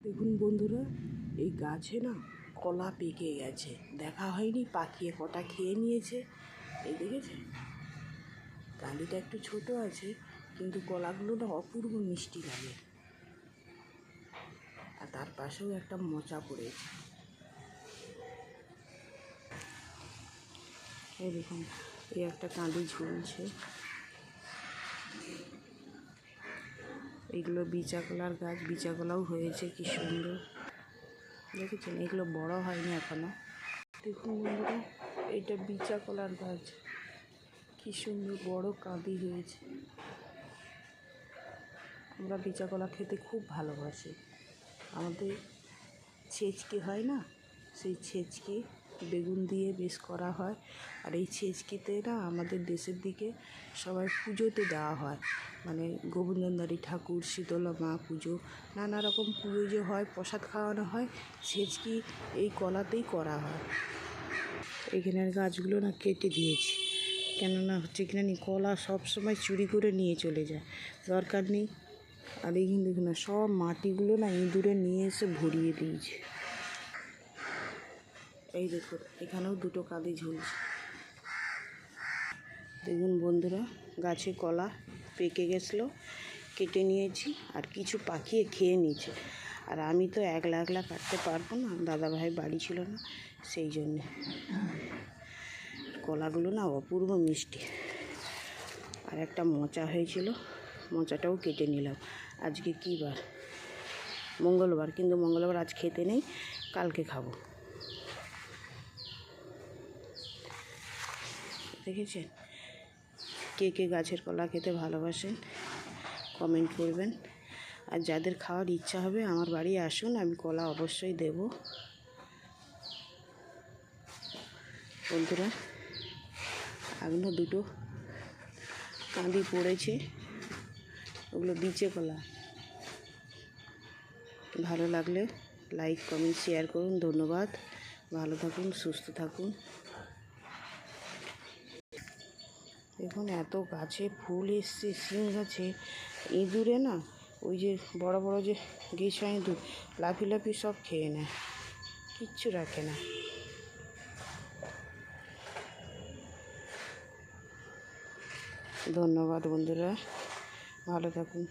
দেখুন বন্ধুরা, এই গাছে না কলা পেকে গেছে, দেখা হয়নি, পাকিয়ে কটা খেয়ে নিয়েছে। এই দেখেছেন, কাঁদিটা একটু ছোট আছে, কিন্তু কলাগুলো না অপূর্ব মিষ্টি লাগে। আর তার পাশেও একটা মোচা পড়েছে। এই দেখুন, এই একটা কাঁদি ঝুলছে। এগুলো বিচা কলার গাছ, বিচা কলাও হয়েছে কি সুন্দর দেখেছেন। এগুলো বড় হয়নি এখনো। দেখুন বন্ধুরা, এটা বিচা কলার গাছ, কি সুন্দর বড় কাঁদি হয়েছে। আমরা বিচা কলা খেতে খুব ভালোবাসি। আমাদের ছেচকি হয় না, সেই ছেচকি বেগুন দিয়ে বেশ করা হয়। আর এই ছেচকিতে না আমাদের দেশের দিকে সবাই পুজোতে দেওয়া হয়, মানে গোবিন্দনদারি ঠাকুর, শীতলা মা পুজো, নানা রকম পুজো যে হয়, প্রসাদ খাওয়ানো হয়, ছেচকি এই কলাতেই করা হয়। এখানের গাছগুলো না কেটে দিয়েছি, কেননা হচ্ছে কিনা কলা সবসময় চুরি করে নিয়ে চলে যায়, দরকার নেই। আর এইখানে দেখুন না, সব মাটিগুলো না ইঁদুরে নিয়ে এসে ভরিয়ে দিয়েছে। এই দেখুন, এখানেও দুটো কাঁদি ঝুলছে। দেখুন বন্ধুরা, গাছে কলা পেকে গেছিলো, কেটে নিয়েছি, আর কিছু পাকিয়ে খেয়ে নিয়েছে। আর আমি তো একলা একলা কাটতে পারবো না, দাদাভাই বাড়ি ছিল না, সেই জন্যে। কলাগুলো না অপূর্ব মিষ্টি। আর একটা মোচা হয়েছিল, মোচাটাও কেটে নিলাম। আজকে কী বার? মঙ্গলবার, কিন্তু মঙ্গলবার আজ খেতে নেই, কালকে খাবো। দেখেছেন, কে কে গাছের কলা খেতে ভালোবাসেন কমেন্ট করবেন। আর যাদের খাওয়ার ইচ্ছা হবে আমার বাড়ি আসুন, আমি কলা অবশ্যই দেব। বন্ধুরা, এখনো দুটো কাঁদি পড়েছে, ওগুলো বিচে কলা। ভালো লাগলে লাইক কমেন্ট শেয়ার করুন। ধন্যবাদ। ভালো থাকুন, সুস্থ থাকুন। দেখুন, এত গাছে ফুল এসছে, শিম গাছে ইঁদুরে না, ওই যে বড় বড় যে গেছা ইঁদুর লাফি লাফি সব খেয়ে নেয়, কিচ্ছু রাখে না। ধন্যবাদ বন্ধুরা, ভালো থাকুন।